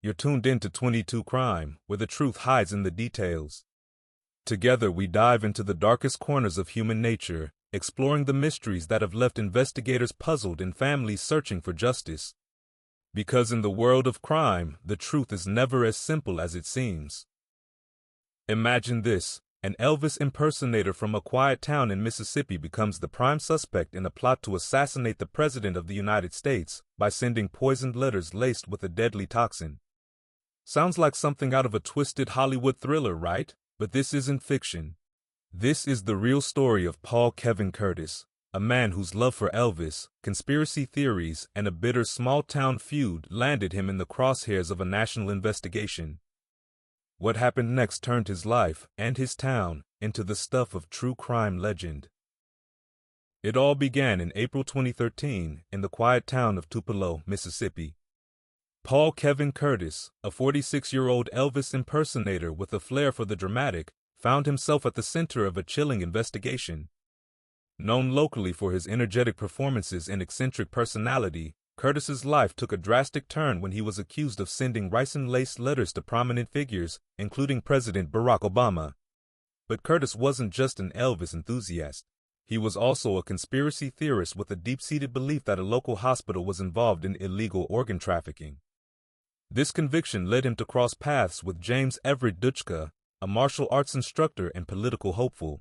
You're tuned in to 22 Crime, where the truth hides in the details. Together we dive into the darkest corners of human nature, exploring the mysteries that have left investigators puzzled and families searching for justice. Because in the world of crime, the truth is never as simple as it seems. Imagine this. An Elvis impersonator from a quiet town in Mississippi becomes the prime suspect in a plot to assassinate the President of the United States by sending poisoned letters laced with a deadly toxin. Sounds like something out of a twisted Hollywood thriller, right? But this isn't fiction. This is the real story of Paul Kevin Curtis, a man whose love for Elvis, conspiracy theories, and a bitter small-town feud landed him in the crosshairs of a national investigation. What happened next turned his life and his town into the stuff of true crime legend. It all began in April 2013 in the quiet town of Tupelo, Mississippi. Paul Kevin Curtis, a 46-year-old Elvis impersonator with a flair for the dramatic, found himself at the center of a chilling investigation. Known locally for his energetic performances and eccentric personality, Curtis's life took a drastic turn when he was accused of sending ricin-laced letters to prominent figures, including President Barack Obama. But Curtis wasn't just an Elvis enthusiast. He was also a conspiracy theorist with a deep-seated belief that a local hospital was involved in illegal organ trafficking. This conviction led him to cross paths with James Everett Dutschke, a martial arts instructor and political hopeful.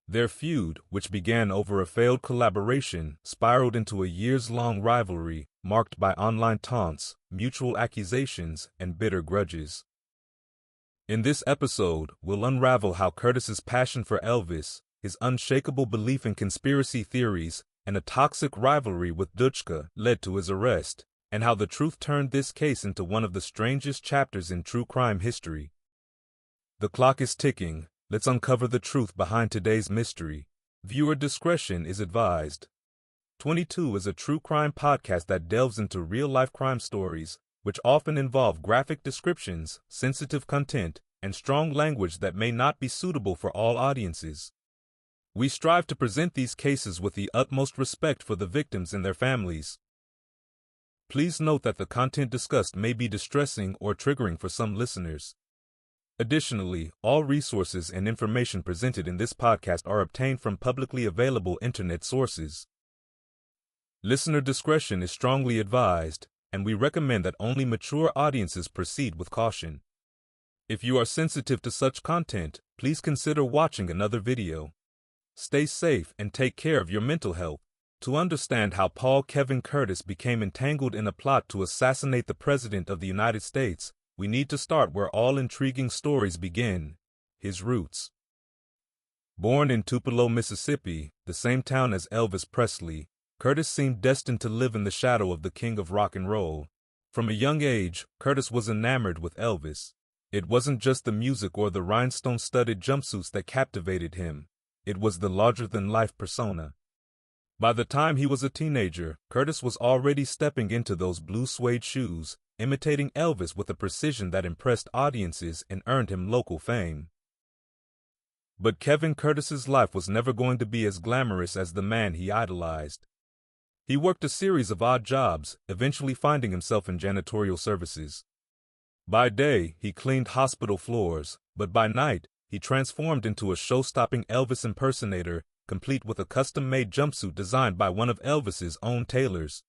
Their feud, which began over a failed collaboration, spiraled into a years-long rivalry marked by online taunts, mutual accusations, and bitter grudges. In this episode, we'll unravel how Curtis's passion for Elvis, his unshakable belief in conspiracy theories, and a toxic rivalry with Dutschke led to his arrest, and how the truth turned this case into one of the strangest chapters in true crime history. The clock is ticking. Let's uncover the truth behind today's mystery. Viewer discretion is advised. 22 is a true crime podcast that delves into real-life crime stories, which often involve graphic descriptions, sensitive content, and strong language that may not be suitable for all audiences. We strive to present these cases with the utmost respect for the victims and their families. Please note that the content discussed may be distressing or triggering for some listeners. Additionally, all resources and information presented in this podcast are obtained from publicly available internet sources. Listener discretion is strongly advised, and we recommend that only mature audiences proceed with caution. If you are sensitive to such content, please consider watching another video. Stay safe and take care of your mental health. To understand how Paul Kevin Curtis became entangled in a plot to assassinate the President of the United States, we need to start where all intriguing stories begin: his roots. Born in Tupelo, Mississippi, the same town as Elvis Presley, Curtis seemed destined to live in the shadow of the king of rock and roll. From a young age, Curtis was enamored with Elvis. It wasn't just the music or the rhinestone-studded jumpsuits that captivated him. It was the larger-than-life persona. By the time he was a teenager, Curtis was already stepping into those blue suede shoes, imitating Elvis with a precision that impressed audiences and earned him local fame. But Kevin Curtis's life was never going to be as glamorous as the man he idolized. He worked a series of odd jobs, eventually finding himself in janitorial services. By day, he cleaned hospital floors, but by night, he transformed into a show-stopping Elvis impersonator, complete with a custom-made jumpsuit designed by one of Elvis's own tailors.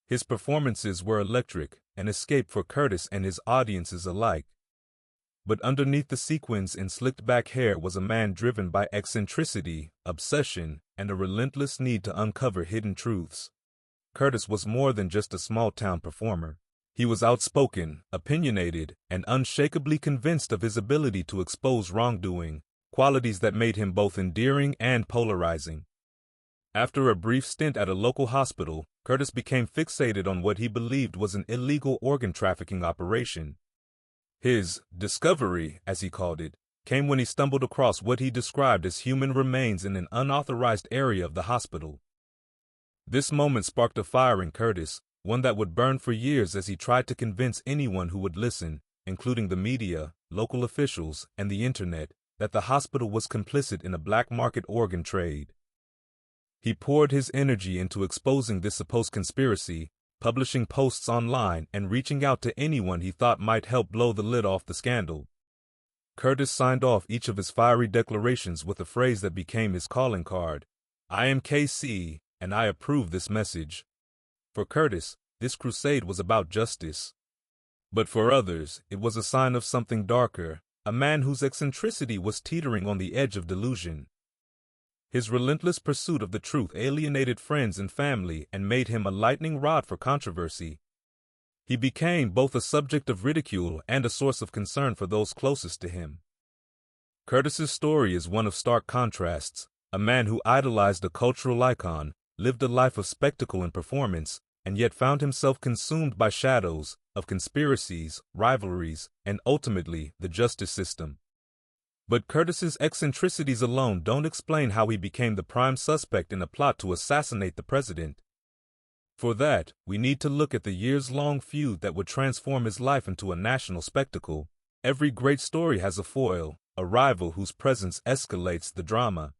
His performances were electric, an escape for Curtis and his audiences alike. But underneath the sequins and slicked-back hair was a man driven by eccentricity, obsession, and a relentless need to uncover hidden truths. Curtis was more than just a small-town performer. He was outspoken, opinionated, and unshakably convinced of his ability to expose wrongdoing, qualities that made him both endearing and polarizing. After a brief stint at a local hospital, Curtis became fixated on what he believed was an illegal organ trafficking operation. His discovery, as he called it, came when he stumbled across what he described as human remains in an unauthorized area of the hospital. This moment sparked a fire in Curtis, one that would burn for years as he tried to convince anyone who would listen, including the media, local officials, and the internet, that the hospital was complicit in a black market organ trade. He poured his energy into exposing this supposed conspiracy, publishing posts online and reaching out to anyone he thought might help blow the lid off the scandal. Curtis signed off each of his fiery declarations with a phrase that became his calling card. "I am KC, and I approve this message." For Curtis, this crusade was about justice. But for others, it was a sign of something darker, a man whose eccentricity was teetering on the edge of delusion. His relentless pursuit of the truth alienated friends and family and made him a lightning rod for controversy. He became both a subject of ridicule and a source of concern for those closest to him. Curtis's story is one of stark contrasts, a man who idolized a cultural icon, lived a life of spectacle and performance, and yet found himself consumed by shadows of conspiracies, rivalries, and ultimately the justice system. But Curtis's eccentricities alone don't explain how he became the prime suspect in a plot to assassinate the president. For that, we need to look at the years-long feud that would transform his life into a national spectacle. Every great story has a foil, a rival whose presence escalates the drama.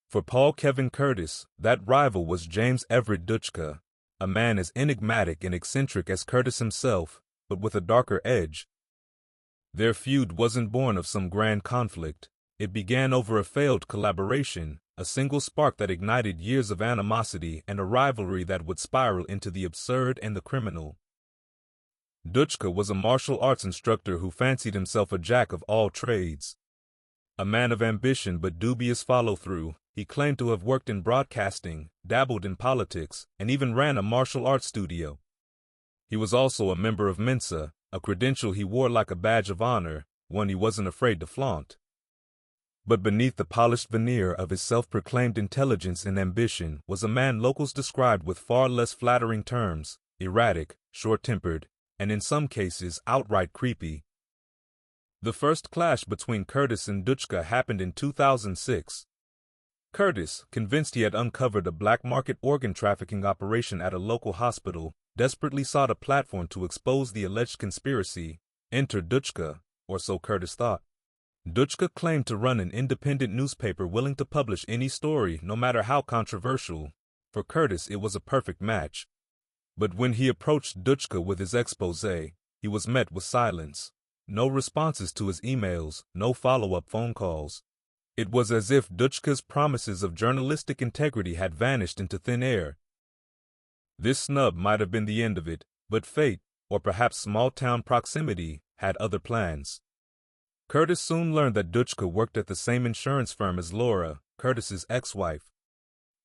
For Paul Kevin Curtis, that rival was James Everett Dutschke, a man as enigmatic and eccentric as Curtis himself, but with a darker edge. Their feud wasn't born of some grand conflict. It began over a failed collaboration, a single spark that ignited years of animosity and a rivalry that would spiral into the absurd and the criminal. Dutschke was a martial arts instructor who fancied himself a jack of all trades. A man of ambition but dubious follow-through, he claimed to have worked in broadcasting, dabbled in politics, and even ran a martial arts studio. He was also a member of Mensa, a credential he wore like a badge of honor, one he wasn't afraid to flaunt. But beneath the polished veneer of his self-proclaimed intelligence and ambition was a man locals described with far less flattering terms: erratic, short-tempered, and in some cases outright creepy. The first clash between Curtis and Dutschke happened in 2006. Curtis, convinced he had uncovered a black market organ trafficking operation at a local hospital, desperately sought a platform to expose the alleged conspiracy. Enter Dutschke, or so Curtis thought. Dutschke claimed to run an independent newspaper willing to publish any story, no matter how controversial. For Curtis, it was a perfect match. But when he approached Dutschke with his exposé, he was met with silence. No responses to his emails, no follow-up phone calls. It was as if Dutschke's promises of journalistic integrity had vanished into thin air. This snub might have been the end of it, but fate, or perhaps small-town proximity, had other plans. Curtis soon learned that Dutschke worked at the same insurance firm as Laura, Curtis's ex-wife.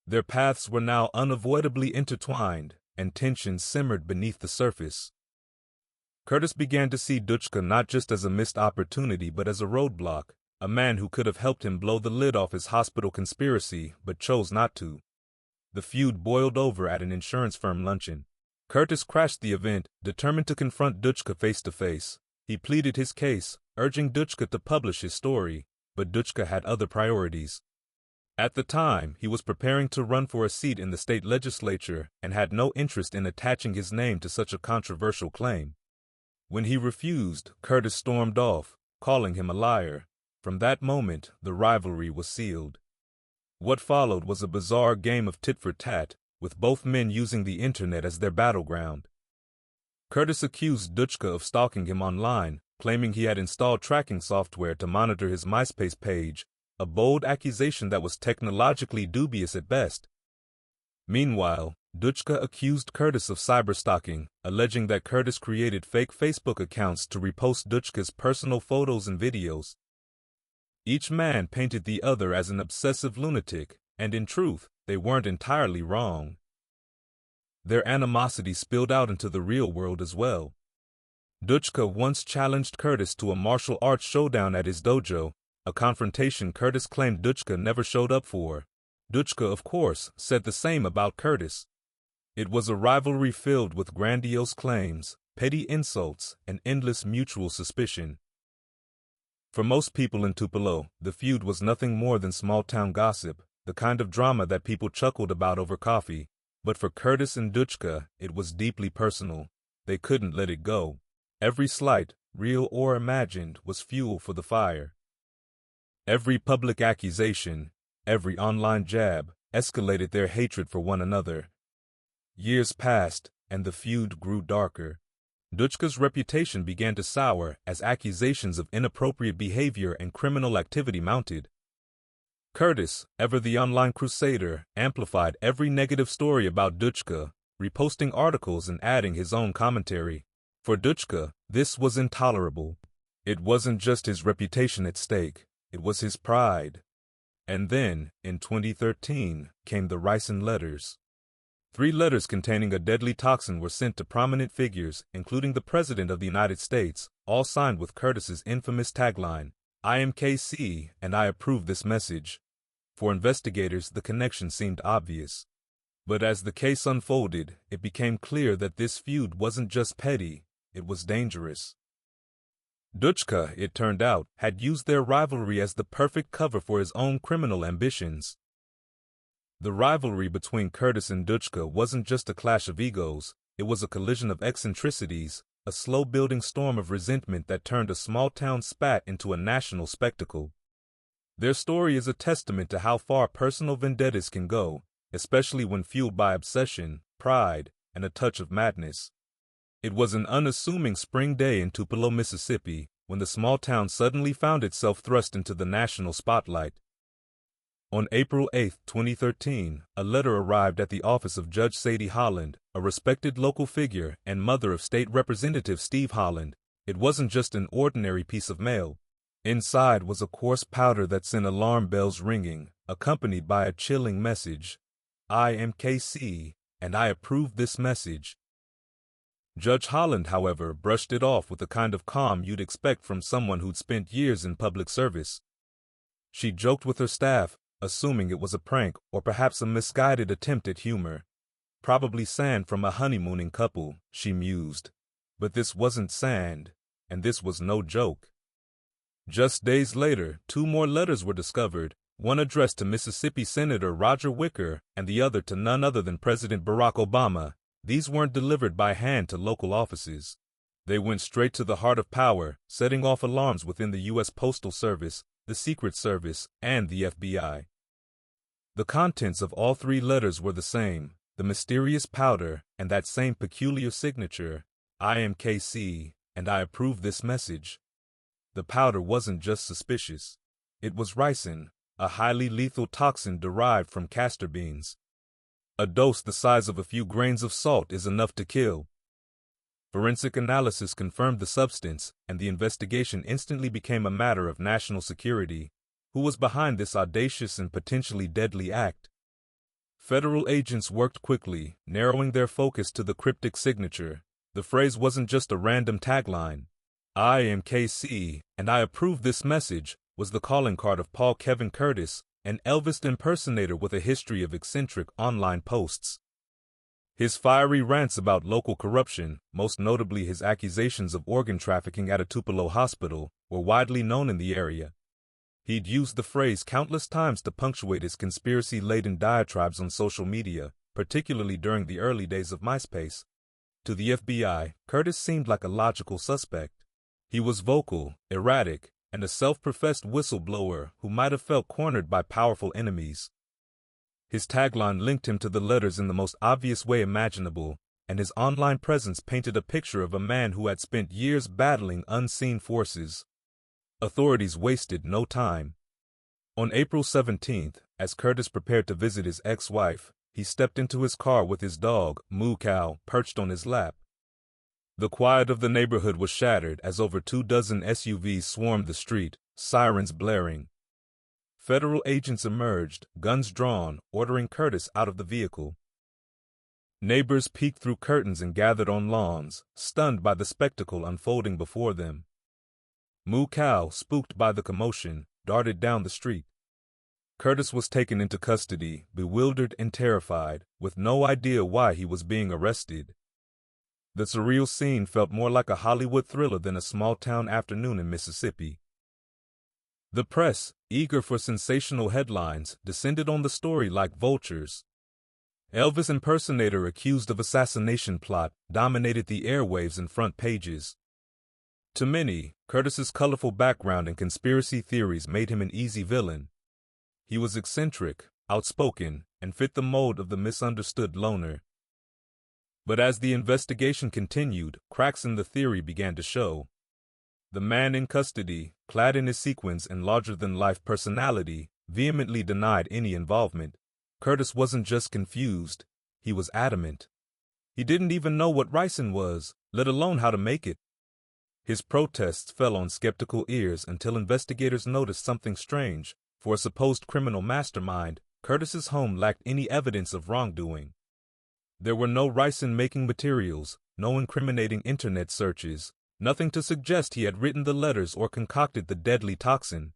Their paths were now unavoidably intertwined, and tension simmered beneath the surface. Curtis began to see Dutschke not just as a missed opportunity but as a roadblock, a man who could have helped him blow the lid off his hospital conspiracy but chose not to. The feud boiled over at an insurance firm luncheon. Curtis crashed the event, determined to confront Dutschke face-to-face. He pleaded his case, urging Dutschke to publish his story, but Dutschke had other priorities. At the time, he was preparing to run for a seat in the state legislature and had no interest in attaching his name to such a controversial claim. When he refused, Curtis stormed off, calling him a liar. From that moment, the rivalry was sealed. What followed was a bizarre game of tit-for-tat, with both men using the internet as their battleground. Curtis accused Dutschke of stalking him online, claiming he had installed tracking software to monitor his MySpace page, a bold accusation that was technologically dubious at best. Meanwhile, Dutschke accused Curtis of cyberstalking, alleging that Curtis created fake Facebook accounts to repost Dutschke's personal photos and videos. Each man painted the other as an obsessive lunatic, and in truth, they weren't entirely wrong. Their animosity spilled out into the real world as well. Dutschke once challenged Curtis to a martial arts showdown at his dojo, a confrontation Curtis claimed Dutschke never showed up for. Dutschke, of course, said the same about Curtis. It was a rivalry filled with grandiose claims, petty insults, and endless mutual suspicion. For most people in Tupelo, the feud was nothing more than small-town gossip, the kind of drama that people chuckled about over coffee. But for Curtis and Dutschke, it was deeply personal. They couldn't let it go. Every slight, real or imagined, was fuel for the fire. Every public accusation, every online jab, escalated their hatred for one another. Years passed, and the feud grew darker. Dutschke's reputation began to sour as accusations of inappropriate behavior and criminal activity mounted. Curtis, ever the online crusader, amplified every negative story about Dutschke, reposting articles and adding his own commentary. For Dutschke, this was intolerable. It wasn't just his reputation at stake, it was his pride. And then, in 2013, came the ricin letters. 3 letters containing a deadly toxin were sent to prominent figures, including the President of the United States, all signed with Curtis's infamous tagline, "I am KC, and I approve this message." For investigators, the connection seemed obvious. But as the case unfolded, it became clear that this feud wasn't just petty, it was dangerous. Dutschke, it turned out, had used their rivalry as the perfect cover for his own criminal ambitions. The rivalry between Curtis and Dutschke wasn't just a clash of egos, it was a collision of eccentricities, a slow-building storm of resentment that turned a small-town spat into a national spectacle. Their story is a testament to how far personal vendettas can go, especially when fueled by obsession, pride, and a touch of madness. It was an unassuming spring day in Tupelo, Mississippi, when the small town suddenly found itself thrust into the national spotlight. On April 8, 2013, a letter arrived at the office of Judge Sadie Holland, a respected local figure and mother of State Representative Steve Holland. It wasn't just an ordinary piece of mail. Inside was a coarse powder that sent alarm bells ringing, accompanied by a chilling message. "I am KC, and I approve this message." Judge Holland, however, brushed it off with the kind of calm you'd expect from someone who'd spent years in public service. She joked with her staff, assuming it was a prank or perhaps a misguided attempt at humor. Probably sand from a honeymooning couple, she mused. But this wasn't sand, and this was no joke. Just days later, 2 more letters were discovered, one addressed to Mississippi Senator Roger Wicker and the other to none other than President Barack Obama. These weren't delivered by hand to local offices. They went straight to the heart of power, setting off alarms within the U.S. Postal Service, the Secret Service, and the FBI. The contents of all 3 letters were the same, the mysterious powder and that same peculiar signature, "I am KC, and I approve this message." The powder wasn't just suspicious. It was ricin, a highly lethal toxin derived from castor beans. A dose the size of a few grains of salt is enough to kill. Forensic analysis confirmed the substance, and the investigation instantly became a matter of national security. Who was behind this audacious and potentially deadly act? Federal agents worked quickly, narrowing their focus to the cryptic signature. The phrase wasn't just a random tagline. "I am KC, and I approve this message," was the calling card of Paul Kevin Curtis, an Elvis impersonator with a history of eccentric online posts. His fiery rants about local corruption, most notably his accusations of organ trafficking at a Tupelo hospital, were widely known in the area. He'd used the phrase countless times to punctuate his conspiracy-laden diatribes on social media, particularly during the early days of MySpace. To the FBI, Curtis seemed like a logical suspect. He was vocal, erratic, and a self-professed whistleblower who might have felt cornered by powerful enemies. His tagline linked him to the letters in the most obvious way imaginable, and his online presence painted a picture of a man who had spent years battling unseen forces. Authorities wasted no time. On April 17th, as Curtis prepared to visit his ex-wife, he stepped into his car with his dog, Moo Cow, perched on his lap. The quiet of the neighborhood was shattered as over 24 SUVs swarmed the street, sirens blaring. Federal agents emerged, guns drawn, ordering Curtis out of the vehicle. Neighbors peeked through curtains and gathered on lawns, stunned by the spectacle unfolding before them. Moo Cow, spooked by the commotion, darted down the street. Curtis was taken into custody, bewildered and terrified, with no idea why he was being arrested. The surreal scene felt more like a Hollywood thriller than a small-town afternoon in Mississippi. The press, eager for sensational headlines, descended on the story like vultures. Elvis Impersonator accused of assassination plot dominated the airwaves and front pages. To many, Curtis's colorful background and conspiracy theories made him an easy villain. He was eccentric, outspoken, and fit the mold of the misunderstood loner. But as the investigation continued, cracks in the theory began to show. The man in custody, clad in his sequins and larger-than-life personality, vehemently denied any involvement. Curtis wasn't just confused, he was adamant. He didn't even know what ricin was, let alone how to make it. His protests fell on skeptical ears until investigators noticed something strange. For a supposed criminal mastermind, Curtis's home lacked any evidence of wrongdoing. There were no ricin-making materials, no incriminating internet searches, nothing to suggest he had written the letters or concocted the deadly toxin.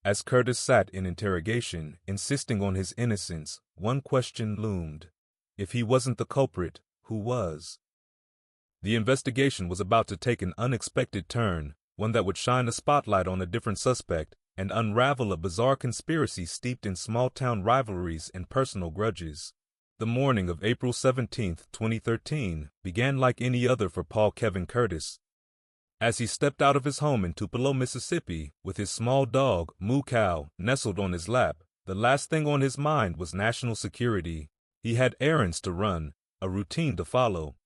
As Curtis sat in interrogation, insisting on his innocence, one question loomed. If he wasn't the culprit, who was? The investigation was about to take an unexpected turn, one that would shine a spotlight on a different suspect and unravel a bizarre conspiracy steeped in small-town rivalries and personal grudges. The morning of April 17, 2013, began like any other for Paul Kevin Curtis. As he stepped out of his home in Tupelo, Mississippi, with his small dog, Moo Cow, nestled on his lap, the last thing on his mind was national security. He had errands to run, a routine to follow.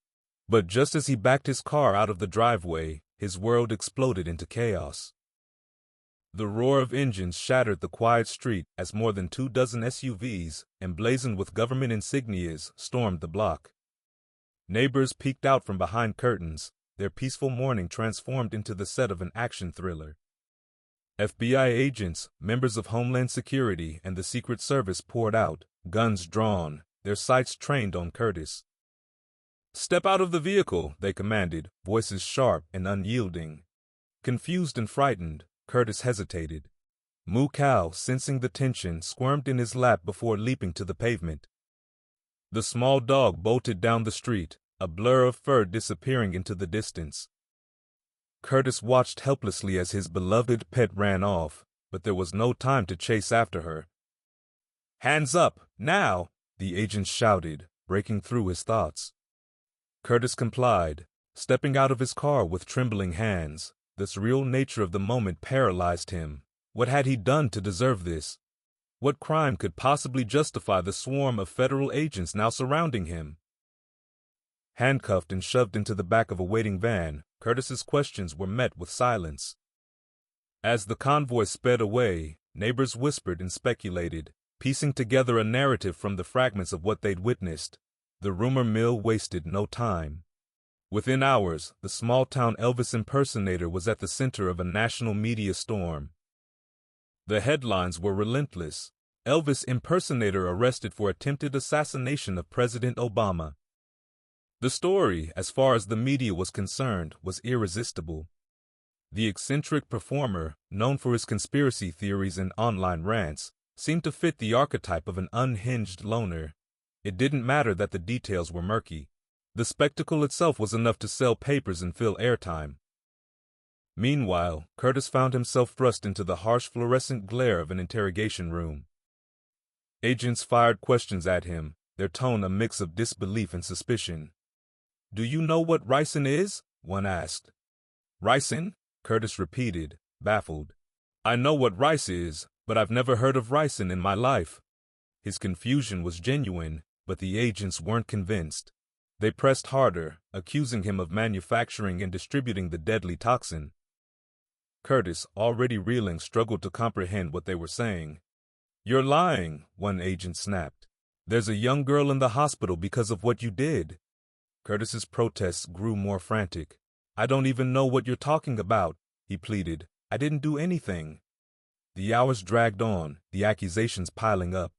But just as he backed his car out of the driveway, his world exploded into chaos. The roar of engines shattered the quiet street as more than 24 SUVs, emblazoned with government insignias, stormed the block. Neighbors peeked out from behind curtains, their peaceful morning transformed into the set of an action thriller. FBI agents, members of Homeland Security, and the Secret Service poured out, guns drawn, their sights trained on Curtis. "Step out of the vehicle," they commanded, voices sharp and unyielding. Confused and frightened, Curtis hesitated. Moo Cow, sensing the tension, squirmed in his lap before leaping to the pavement. The small dog bolted down the street, a blur of fur disappearing into the distance. Curtis watched helplessly as his beloved pet ran off, but there was no time to chase after her. "Hands up, now!" the agent shouted, breaking through his thoughts. Curtis complied, stepping out of his car with trembling hands. The surreal nature of the moment paralyzed him. What had he done to deserve this? What crime could possibly justify the swarm of federal agents now surrounding him? Handcuffed and shoved into the back of a waiting van, Curtis's questions were met with silence. As the convoy sped away, neighbors whispered and speculated, piecing together a narrative from the fragments of what they'd witnessed. The rumor mill wasted no time. Within hours, the small-town Elvis Impersonator was at the center of a national media storm. The headlines were relentless. Elvis Impersonator arrested for attempted assassination of President Obama. The story, as far as the media was concerned, was irresistible. The eccentric performer, known for his conspiracy theories and online rants, seemed to fit the archetype of an unhinged loner. It didn't matter that the details were murky. The spectacle itself was enough to sell papers and fill airtime. Meanwhile, Curtis found himself thrust into the harsh fluorescent glare of an interrogation room. Agents fired questions at him, their tone a mix of disbelief and suspicion. "Do you know what ricin is?" one asked. "Ricin?" Curtis repeated, baffled. "I know what rice is, but I've never heard of ricin in my life." His confusion was genuine, but the agents weren't convinced. They pressed harder, accusing him of manufacturing and distributing the deadly toxin. Curtis, already reeling, struggled to comprehend what they were saying. "You're lying," one agent snapped. "There's a young girl in the hospital because of what you did." Curtis's protests grew more frantic. "I don't even know what you're talking about," he pleaded. "I didn't do anything." The hours dragged on, the accusations piling up.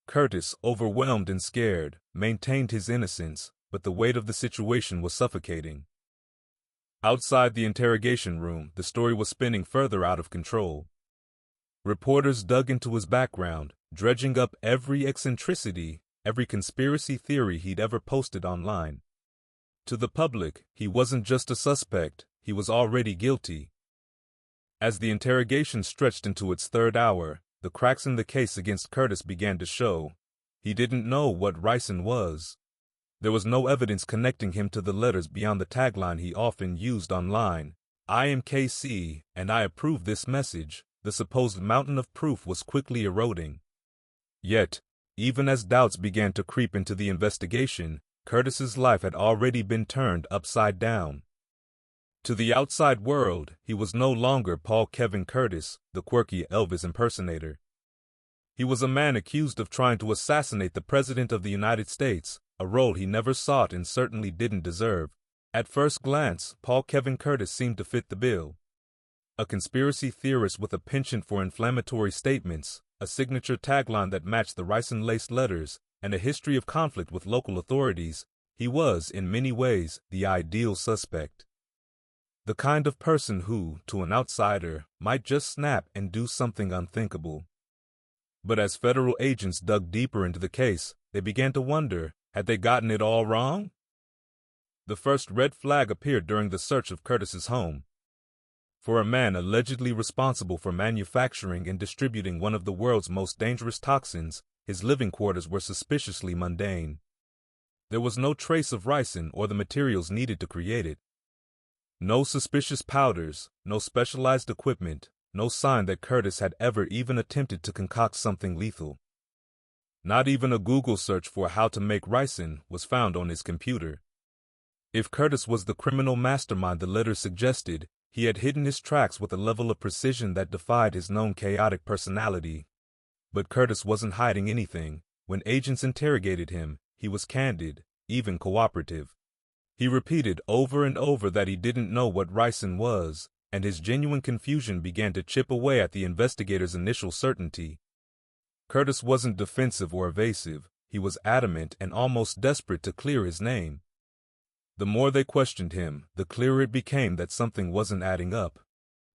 Curtis, overwhelmed and scared, maintained his innocence, but the weight of the situation was suffocating. Outside the interrogation room, the story was spinning further out of control. Reporters dug into his background, dredging up every eccentricity, every conspiracy theory he'd ever posted online. To the public, he wasn't just a suspect, he was already guilty. As the interrogation stretched into its third hour, the cracks in the case against Curtis began to show. He didn't know what ricin was. There was no evidence connecting him to the letters beyond the tagline he often used online. "I am KC, and I approve this message." The supposed mountain of proof was quickly eroding. Yet, even as doubts began to creep into the investigation, Curtis's life had already been turned upside down. To the outside world, he was no longer Paul Kevin Curtis, the quirky Elvis impersonator. He was a man accused of trying to assassinate the President of the United States, a role he never sought and certainly didn't deserve. At first glance, Paul Kevin Curtis seemed to fit the bill. A conspiracy theorist with a penchant for inflammatory statements, a signature tagline that matched the ricin-laced letters, and a history of conflict with local authorities, he was, in many ways, the ideal suspect. The kind of person who, to an outsider, might just snap and do something unthinkable. But as federal agents dug deeper into the case, they began to wonder, had they gotten it all wrong? The first red flag appeared during the search of Curtis's home. For a man allegedly responsible for manufacturing and distributing one of the world's most dangerous toxins, his living quarters were suspiciously mundane. There was no trace of ricin or the materials needed to create it. No suspicious powders, no specialized equipment, no sign that Curtis had ever even attempted to concoct something lethal. Not even a Google search for how to make ricin was found on his computer. If Curtis was the criminal mastermind the letters suggested, he had hidden his tracks with a level of precision that defied his known chaotic personality. But Curtis wasn't hiding anything. When agents interrogated him, he was candid, even cooperative. He repeated over and over that he didn't know what ricin was, and his genuine confusion began to chip away at the investigators' initial certainty. Curtis wasn't defensive or evasive. He was adamant and almost desperate to clear his name. The more they questioned him, the clearer it became that something wasn't adding up.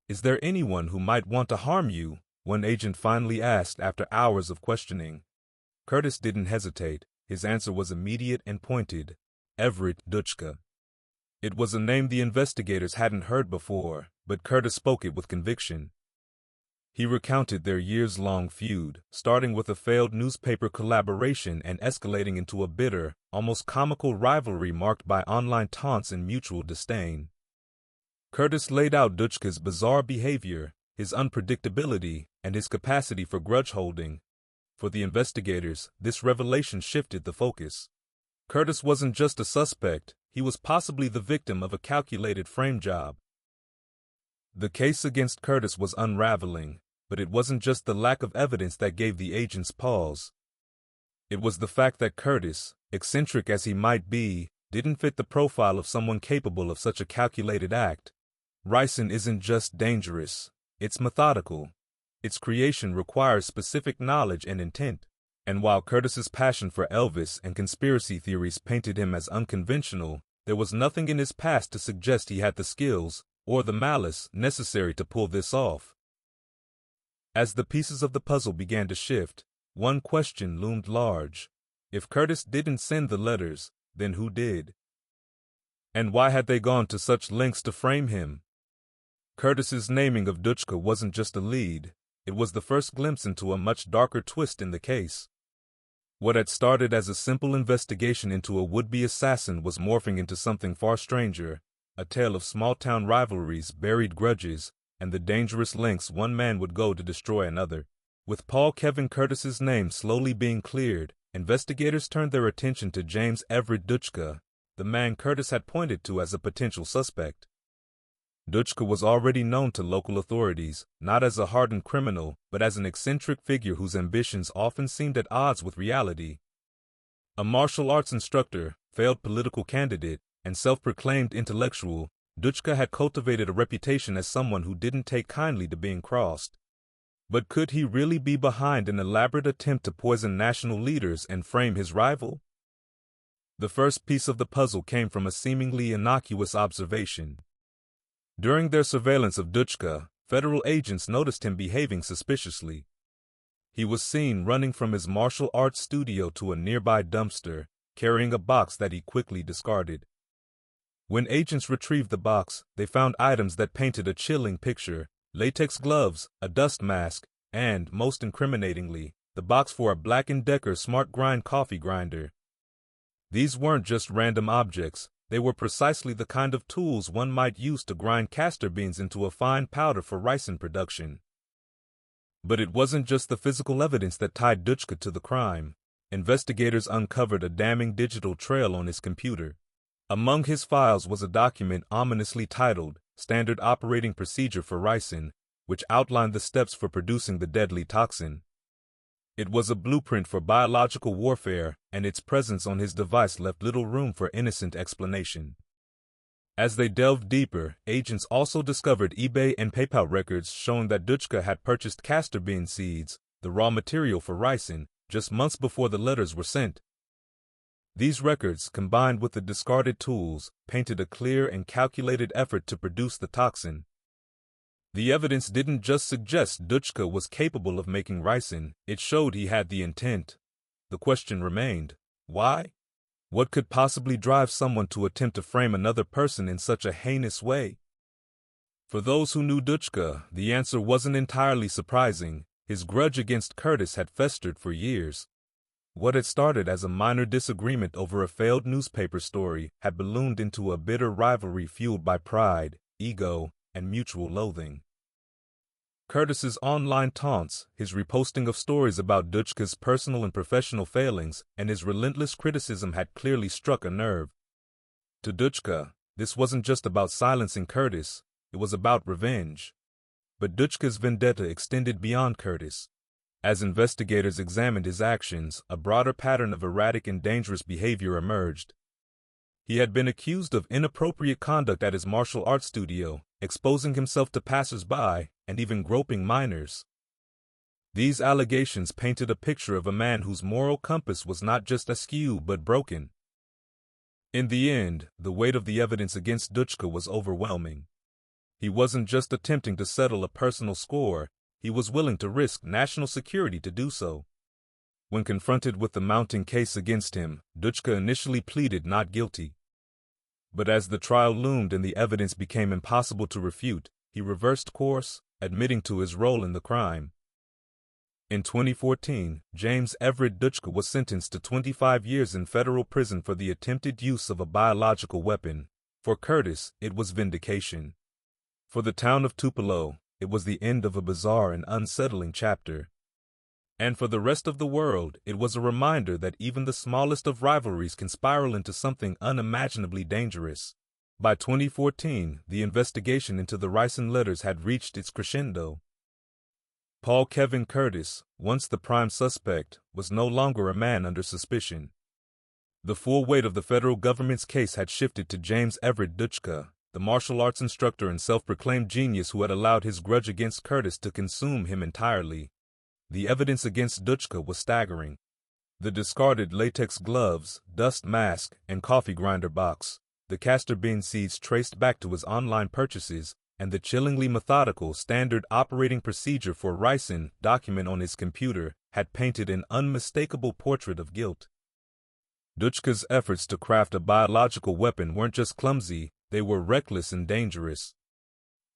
"Is there anyone who might want to harm you?" one agent finally asked after hours of questioning. Curtis didn't hesitate. His answer was immediate and pointed: Everett Dutschke. It was a name the investigators hadn't heard before, but Curtis spoke it with conviction. He recounted their years-long feud, starting with a failed newspaper collaboration and escalating into a bitter, almost comical rivalry marked by online taunts and mutual disdain. Curtis laid out Dutschke's bizarre behavior, his unpredictability, and his capacity for grudge-holding. For the investigators, this revelation shifted the focus. Curtis wasn't just a suspect, he was possibly the victim of a calculated frame job. The case against Curtis was unraveling, but it wasn't just the lack of evidence that gave the agents pause. It was the fact that Curtis, eccentric as he might be, didn't fit the profile of someone capable of such a calculated act. Ricin isn't just dangerous, it's methodical. Its creation requires specific knowledge and intent. And while Curtis's passion for Elvis and conspiracy theories painted him as unconventional, there was nothing in his past to suggest he had the skills or the malice necessary to pull this off. As the pieces of the puzzle began to shift, one question loomed large. If Curtis didn't send the letters, then who did? And why had they gone to such lengths to frame him? Curtis's naming of Dutschke wasn't just a lead, it was the first glimpse into a much darker twist in the case. What had started as a simple investigation into a would-be assassin was morphing into something far stranger, a tale of small-town rivalries, buried grudges, and the dangerous lengths one man would go to destroy another. With Paul Kevin Curtis's name slowly being cleared, investigators turned their attention to James Everett Dutschke, the man Curtis had pointed to as a potential suspect. Dutschke was already known to local authorities, not as a hardened criminal, but as an eccentric figure whose ambitions often seemed at odds with reality. A martial arts instructor, failed political candidate, and self-proclaimed intellectual, Dutschke had cultivated a reputation as someone who didn't take kindly to being crossed. But could he really be behind an elaborate attempt to poison national leaders and frame his rival? The first piece of the puzzle came from a seemingly innocuous observation. During their surveillance of Dutschke, federal agents noticed him behaving suspiciously. He was seen running from his martial arts studio to a nearby dumpster, carrying a box that he quickly discarded. When agents retrieved the box, they found items that painted a chilling picture: latex gloves, a dust mask, and, most incriminatingly, the box for a Black & Decker Smart Grind coffee grinder. These weren't just random objects. They were precisely the kind of tools one might use to grind castor beans into a fine powder for ricin production. But it wasn't just the physical evidence that tied Dutschke to the crime. investigators uncovered a damning digital trail on his computer. Among his files was a document ominously titled Standard Operating Procedure for Ricin, which outlined the steps for producing the deadly toxin. It was a blueprint for biological warfare, and its presence on his device left little room for innocent explanation. As they delved deeper, agents also discovered eBay and PayPal records showing that Dutschke had purchased castor bean seeds, the raw material for ricin, just months before the letters were sent. These records, combined with the discarded tools, painted a clear and calculated effort to produce the toxin. The evidence didn't just suggest Dutschke was capable of making ricin, it showed he had the intent. The question remained, why? What could possibly drive someone to attempt to frame another person in such a heinous way? For those who knew Dutschke, the answer wasn't entirely surprising. His grudge against Curtis had festered for years. What had started as a minor disagreement over a failed newspaper story had ballooned into a bitter rivalry fueled by pride, ego, and mutual loathing. Curtis's online taunts, his reposting of stories about Dutschke's personal and professional failings, and his relentless criticism had clearly struck a nerve. To Dutschke, this wasn't just about silencing Curtis, it was about revenge. But Dutschke's vendetta extended beyond Curtis. As investigators examined his actions, a broader pattern of erratic and dangerous behavior emerged. He had been accused of inappropriate conduct at his martial arts studio, exposing himself to passers-by, and even groping minors. These allegations painted a picture of a man whose moral compass was not just askew but broken. In the end, the weight of the evidence against Dutschke was overwhelming. He wasn't just attempting to settle a personal score, he was willing to risk national security to do so. When confronted with the mounting case against him, Dutschke initially pleaded not guilty. But as the trial loomed and the evidence became impossible to refute, he reversed course, admitting to his role in the crime. In 2014, James Everett Dutschke was sentenced to 25 years in federal prison for the attempted use of a biological weapon. For Curtis, it was vindication. For the town of Tupelo, it was the end of a bizarre and unsettling chapter. And for the rest of the world, it was a reminder that even the smallest of rivalries can spiral into something unimaginably dangerous. By 2014, the investigation into the ricin letters had reached its crescendo. Paul Kevin Curtis, once the prime suspect, was no longer a man under suspicion. The full weight of the federal government's case had shifted to James Everett Dutschke, the martial arts instructor and self-proclaimed genius who had allowed his grudge against Curtis to consume him entirely. The evidence against Dutschke was staggering. The discarded latex gloves, dust mask, and coffee grinder box, the castor bean seeds traced back to his online purchases, and the chillingly methodical standard operating procedure for ricin document on his computer had painted an unmistakable portrait of guilt. Dutschke's efforts to craft a biological weapon weren't just clumsy, they were reckless and dangerous.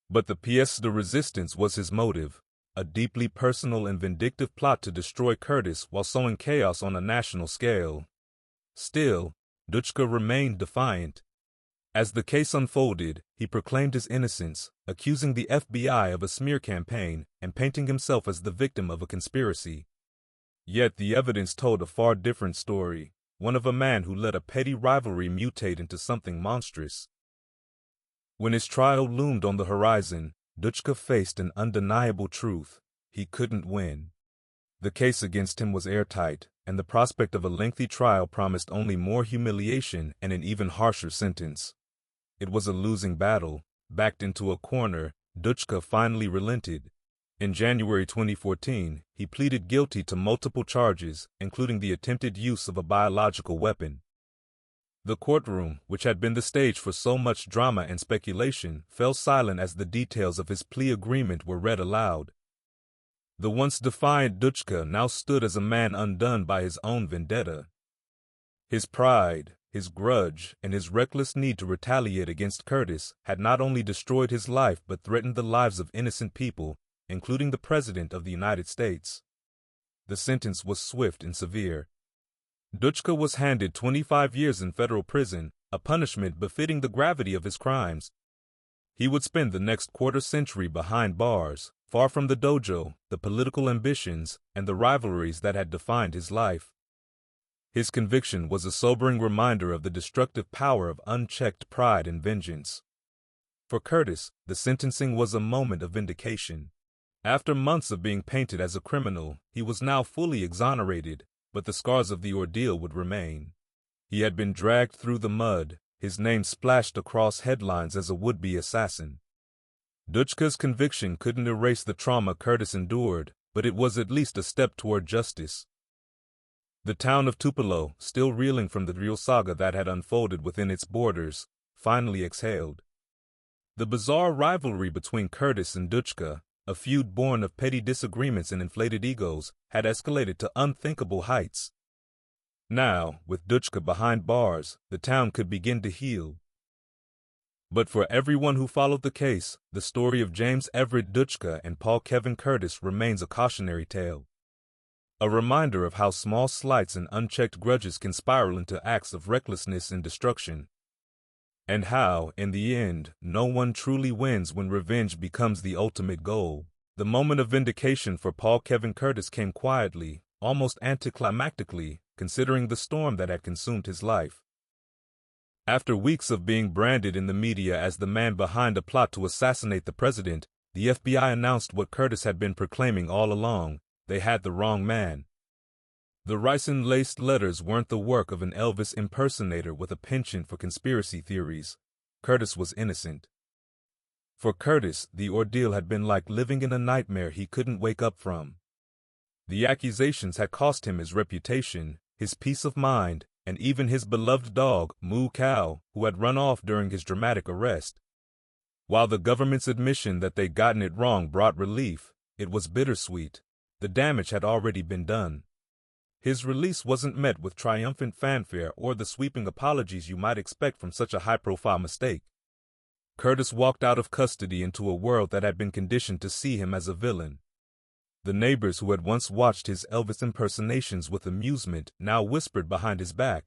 But the pièce de résistance was his motive, a deeply personal and vindictive plot to destroy Curtis while sowing chaos on a national scale. Still, Dutschke remained defiant. As the case unfolded, he proclaimed his innocence, accusing the FBI of a smear campaign and painting himself as the victim of a conspiracy. Yet the evidence told a far different story, one of a man who let a petty rivalry mutate into something monstrous. When his trial loomed on the horizon, Dutschke faced an undeniable truth: he couldn't win. The case against him was airtight, and the prospect of a lengthy trial promised only more humiliation and an even harsher sentence. It was a losing battle. Backed into a corner, Dutschke finally relented. In January 2014, he pleaded guilty to multiple charges, including the attempted use of a biological weapon. The courtroom, which had been the stage for so much drama and speculation, fell silent as the details of his plea agreement were read aloud. The once defiant Dutschke now stood as a man undone by his own vendetta. His pride, his grudge, and his reckless need to retaliate against Curtis had not only destroyed his life but threatened the lives of innocent people, including the President of the United States. The sentence was swift and severe. Dutschke was handed 25 years in federal prison, a punishment befitting the gravity of his crimes. He would spend the next quarter-century behind bars, far from the dojo, the political ambitions, and the rivalries that had defined his life. His conviction was a sobering reminder of the destructive power of unchecked pride and vengeance. For Curtis, the sentencing was a moment of vindication. After months of being painted as a criminal, he was now fully exonerated, but the scars of the ordeal would remain. He had been dragged through the mud, his name splashed across headlines as a would-be assassin. Dutschke's conviction couldn't erase the trauma Curtis endured, but it was at least a step toward justice. The town of Tupelo, still reeling from the real saga that had unfolded within its borders, finally exhaled. The bizarre rivalry between Curtis and Dutschke, a feud born of petty disagreements and inflated egos, had escalated to unthinkable heights. Now, with Dutschke behind bars, the town could begin to heal. But for everyone who followed the case, the story of James Everett Dutschke and Paul Kevin Curtis remains a cautionary tale. A reminder of how small slights and unchecked grudges can spiral into acts of recklessness and destruction. And how, in the end, no one truly wins when revenge becomes the ultimate goal. The moment of vindication for Paul Kevin Curtis came quietly, almost anticlimactically, considering the storm that had consumed his life. After weeks of being branded in the media as the man behind a plot to assassinate the president, the FBI announced what Curtis had been proclaiming all along: they had the wrong man. The ricin-laced letters weren't the work of an Elvis impersonator with a penchant for conspiracy theories. Curtis was innocent. For Curtis, the ordeal had been like living in a nightmare he couldn't wake up from. The accusations had cost him his reputation, his peace of mind, and even his beloved dog, Moo Cow, who had run off during his dramatic arrest. While the government's admission that they'd gotten it wrong brought relief, it was bittersweet. The damage had already been done. His release wasn't met with triumphant fanfare or the sweeping apologies you might expect from such a high-profile mistake. Curtis walked out of custody into a world that had been conditioned to see him as a villain. The neighbors who had once watched his Elvis impersonations with amusement now whispered behind his back.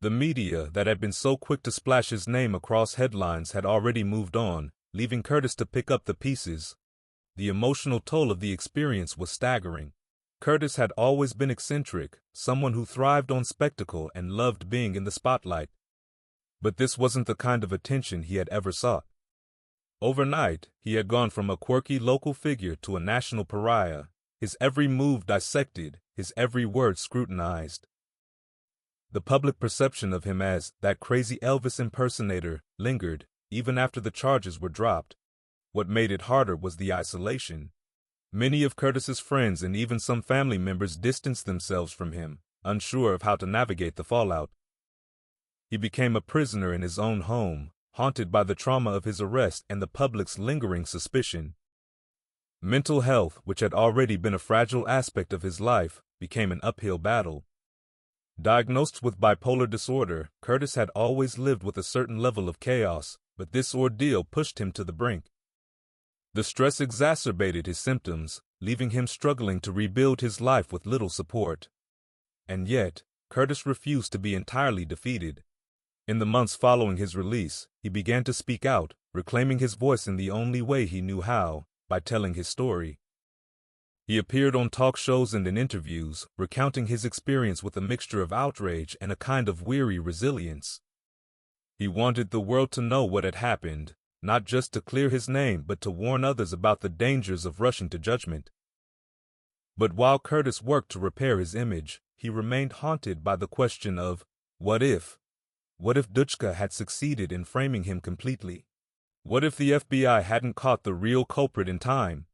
The media that had been so quick to splash his name across headlines had already moved on, leaving Curtis to pick up the pieces. The emotional toll of the experience was staggering. Curtis had always been eccentric, someone who thrived on spectacle and loved being in the spotlight. But this wasn't the kind of attention he had ever sought. Overnight, he had gone from a quirky local figure to a national pariah, his every move dissected, his every word scrutinized. The public perception of him as that crazy Elvis impersonator lingered, even after the charges were dropped. What made it harder was the isolation. Many of Curtis's friends and even some family members distanced themselves from him, unsure of how to navigate the fallout. He became a prisoner in his own home, haunted by the trauma of his arrest and the public's lingering suspicion. Mental health, which had already been a fragile aspect of his life, became an uphill battle. Diagnosed with bipolar disorder, Curtis had always lived with a certain level of chaos, but this ordeal pushed him to the brink. The stress exacerbated his symptoms, leaving him struggling to rebuild his life with little support. And yet, Curtis refused to be entirely defeated. In the months following his release, he began to speak out, reclaiming his voice in the only way he knew how, by telling his story. He appeared on talk shows and in interviews, recounting his experience with a mixture of outrage and a kind of weary resilience. He wanted the world to know what had happened, not just to clear his name but to warn others about the dangers of rushing to judgment. But while Curtis worked to repair his image, he remained haunted by the question of, what if? What if Dutschke had succeeded in framing him completely? What if the FBI hadn't caught the real culprit in time?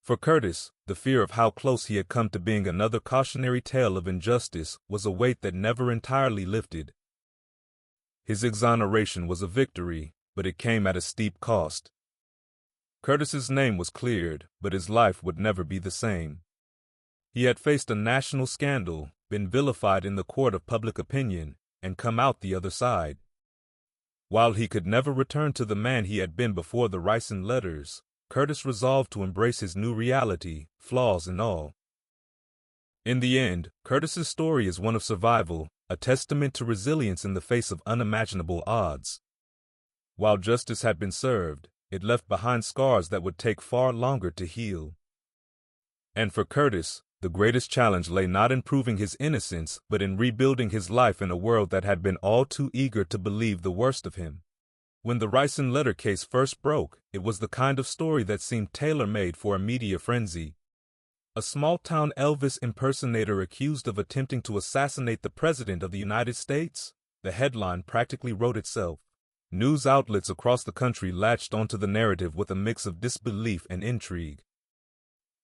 For Curtis, the fear of how close he had come to being another cautionary tale of injustice was a weight that never entirely lifted. His exoneration was a victory, but it came at a steep cost. Curtis's name was cleared, but his life would never be the same. He had faced a national scandal, been vilified in the court of public opinion, and come out the other side. While he could never return to the man he had been before the ricin letters, Curtis resolved to embrace his new reality, flaws and all. In the end, Curtis's story is one of survival, a testament to resilience in the face of unimaginable odds. While justice had been served, it left behind scars that would take far longer to heal. And for Curtis, The greatest challenge lay not in proving his innocence, but in rebuilding his life in a world that had been all too eager to believe the worst of him. When the ricin letter case first broke, it was the kind of story that seemed tailor-made for a media frenzy. A small-town Elvis impersonator accused of attempting to assassinate the President of the United States? The headline practically wrote itself. News outlets across the country latched onto the narrative with a mix of disbelief and intrigue.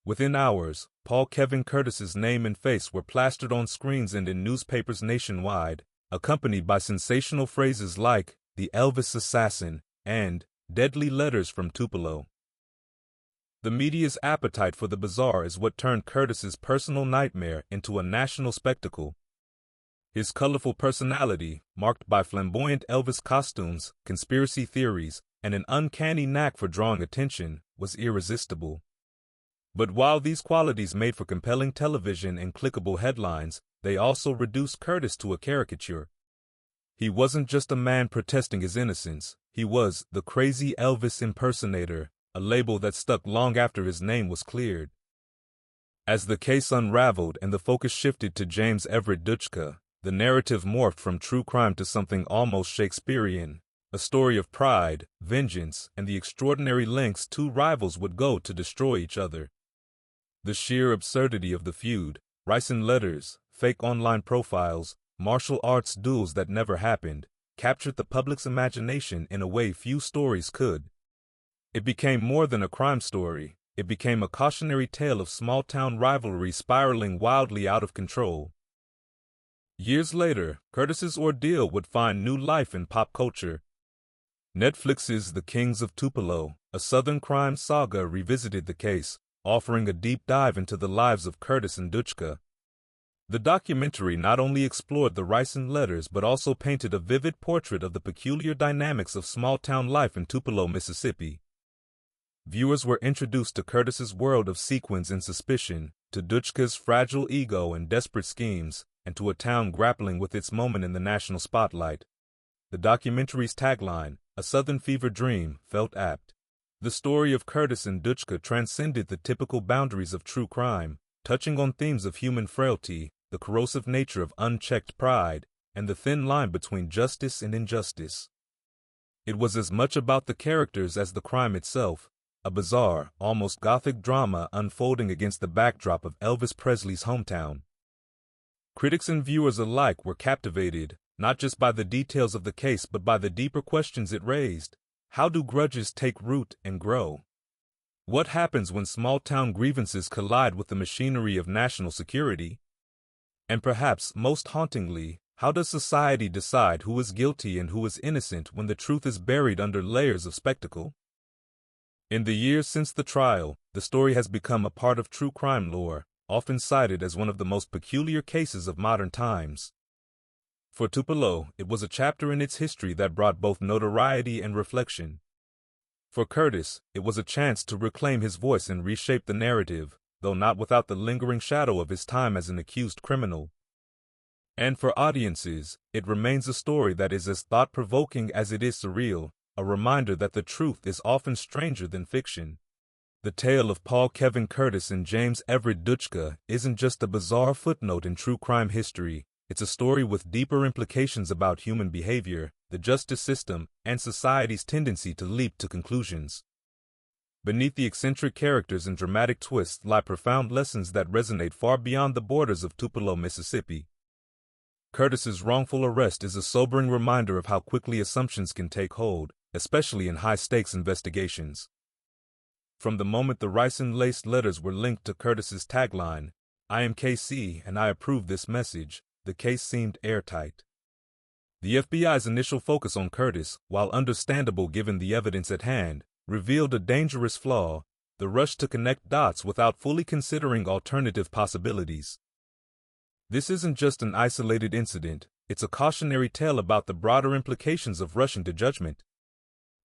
Within hours, Paul Kevin Curtis's name and face were plastered on screens and in newspapers nationwide, accompanied by sensational phrases like, "The Elvis Assassin," and "Deadly Letters from Tupelo." The media's appetite for the bizarre is what turned Curtis's personal nightmare into a national spectacle. His colorful personality, marked by flamboyant Elvis costumes, conspiracy theories, and an uncanny knack for drawing attention, was irresistible. But while these qualities made for compelling television and clickable headlines, they also reduced Curtis to a caricature. He wasn't just a man protesting his innocence, he was the crazy Elvis impersonator, a label that stuck long after his name was cleared. As the case unraveled and the focus shifted to James Everett Dutschke, the narrative morphed from true crime to something almost Shakespearean, a story of pride, vengeance, and the extraordinary lengths two rivals would go to destroy each other. The sheer absurdity of the feud, ricin letters, fake online profiles, martial arts duels that never happened, captured the public's imagination in a way few stories could. It became more than a crime story, it became a cautionary tale of small-town rivalry spiraling wildly out of control. Years later, Curtis's ordeal would find new life in pop culture. Netflix's The Kings of Tupelo, a Southern crime saga, revisited the case, offering a deep dive into the lives of Curtis and Dutschke. The documentary not only explored the ricin letters but also painted a vivid portrait of the peculiar dynamics of small-town life in Tupelo, Mississippi. Viewers were introduced to Curtis's world of sequins and suspicion, to Dutschke's fragile ego and desperate schemes, and to a town grappling with its moment in the national spotlight. The documentary's tagline, "A Southern Fever Dream," felt apt. The story of Curtis and Dutschke transcended the typical boundaries of true crime, touching on themes of human frailty, the corrosive nature of unchecked pride, and the thin line between justice and injustice. It was as much about the characters as the crime itself, a bizarre, almost gothic drama unfolding against the backdrop of Elvis Presley's hometown. Critics and viewers alike were captivated, not just by the details of the case but by the deeper questions it raised. How do grudges take root and grow? What happens when small-town grievances collide with the machinery of national security? And perhaps most hauntingly, how does society decide who is guilty and who is innocent when the truth is buried under layers of spectacle? In the years since the trial, the story has become a part of true crime lore, often cited as one of the most peculiar cases of modern times. For Tupelo, it was a chapter in its history that brought both notoriety and reflection. For Curtis, it was a chance to reclaim his voice and reshape the narrative, though not without the lingering shadow of his time as an accused criminal. And for audiences, it remains a story that is as thought-provoking as it is surreal, a reminder that the truth is often stranger than fiction. The tale of Paul Kevin Curtis and James Everett Dutschke isn't just a bizarre footnote in true crime history, it's a story with deeper implications about human behavior, the justice system, and society's tendency to leap to conclusions. Beneath the eccentric characters and dramatic twists lie profound lessons that resonate far beyond the borders of Tupelo, Mississippi. Curtis's wrongful arrest is a sobering reminder of how quickly assumptions can take hold, especially in high-stakes investigations. From the moment the ricin-laced letters were linked to Curtis's tagline, "I am KC and I approve this message," the case seemed airtight. The FBI's initial focus on Curtis, while understandable given the evidence at hand, revealed a dangerous flaw: the rush to connect dots without fully considering alternative possibilities. This isn't just an isolated incident, it's a cautionary tale about the broader implications of rushing to judgment.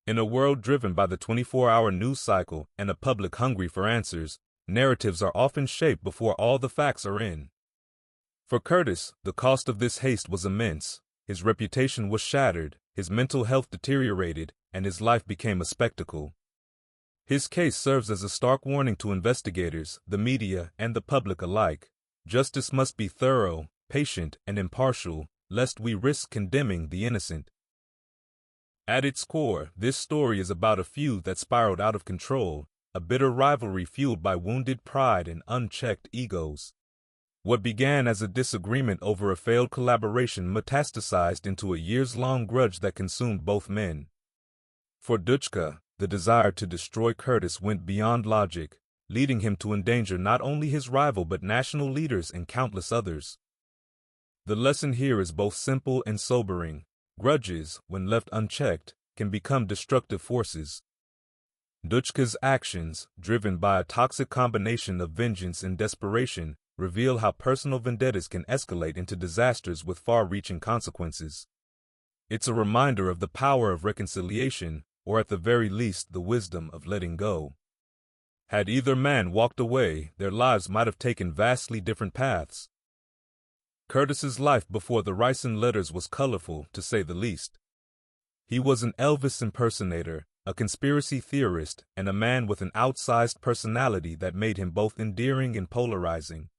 In a world driven by the 24-hour news cycle and a public hungry for answers, narratives are often shaped before all the facts are in. For Curtis, the cost of this haste was immense. His reputation was shattered, his mental health deteriorated, and his life became a spectacle. His case serves as a stark warning to investigators, the media, and the public alike. Justice must be thorough, patient, and impartial, lest we risk condemning the innocent. At its core, this story is about a feud that spiraled out of control, a bitter rivalry fueled by wounded pride and unchecked egos. What began as a disagreement over a failed collaboration metastasized into a years-long grudge that consumed both men. For Dutschke, the desire to destroy Curtis went beyond logic, leading him to endanger not only his rival but national leaders and countless others. The lesson here is both simple and sobering. Grudges, when left unchecked, can become destructive forces. Dutschke's actions, driven by a toxic combination of vengeance and desperation, reveal how personal vendettas can escalate into disasters with far-reaching consequences. It's a reminder of the power of reconciliation, or at the very least the wisdom of letting go. Had either man walked away, their lives might have taken vastly different paths. Curtis's life before the ricin letters was colorful, to say the least. He was an Elvis impersonator, a conspiracy theorist, and a man with an outsized personality that made him both endearing and polarizing.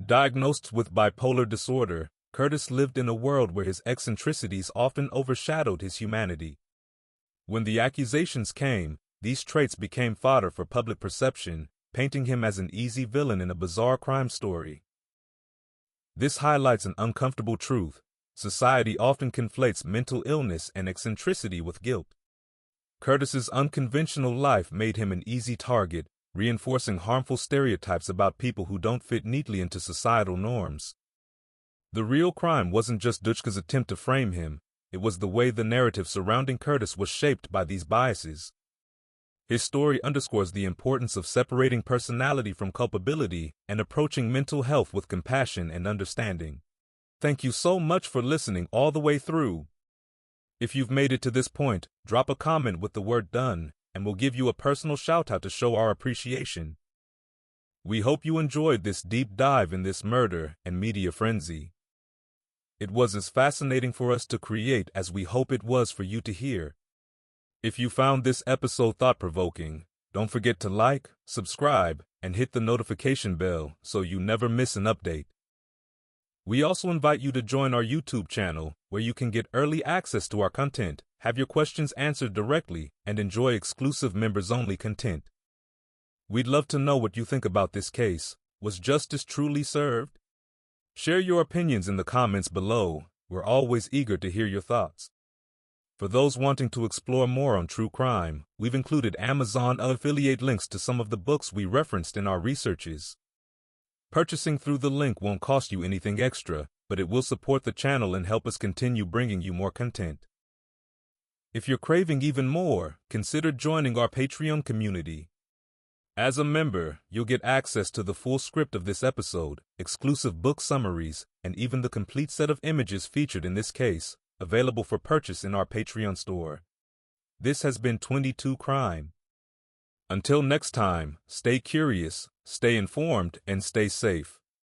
Diagnosed with bipolar disorder, Curtis lived in a world where his eccentricities often overshadowed his humanity. When the accusations came, these traits became fodder for public perception, painting him as an easy villain in a bizarre crime story. This highlights an uncomfortable truth. Society often conflates mental illness and eccentricity with guilt. Curtis's unconventional life made him an easy target, reinforcing harmful stereotypes about people who don't fit neatly into societal norms. The real crime wasn't just Dutschke's attempt to frame him, it was the way the narrative surrounding Curtis was shaped by these biases. His story underscores the importance of separating personality from culpability and approaching mental health with compassion and understanding. Thank you so much for listening all the way through. If you've made it to this point, drop a comment with the word "done," and we'll give you a personal shout-out to show our appreciation. We hope you enjoyed this deep dive in this murder and media frenzy. It was as fascinating for us to create as we hope it was for you to hear. If you found this episode thought-provoking, don't forget to like, subscribe, and hit the notification bell so you never miss an update. We also invite you to join our YouTube channel, where you can get early access to our content, have your questions answered directly, and enjoy exclusive members-only content. We'd love to know what you think about this case. Was justice truly served? Share your opinions in the comments below. We're always eager to hear your thoughts. For those wanting to explore more on true crime, we've included Amazon affiliate links to some of the books we referenced in our researches. Purchasing through the link won't cost you anything extra, but it will support the channel and help us continue bringing you more content. If you're craving even more, consider joining our Patreon community. As a member, you'll get access to the full script of this episode, exclusive book summaries, and even the complete set of images featured in this case, available for purchase in our Patreon store. This has been 22 Crime. Until next time, stay curious, stay informed, and stay safe.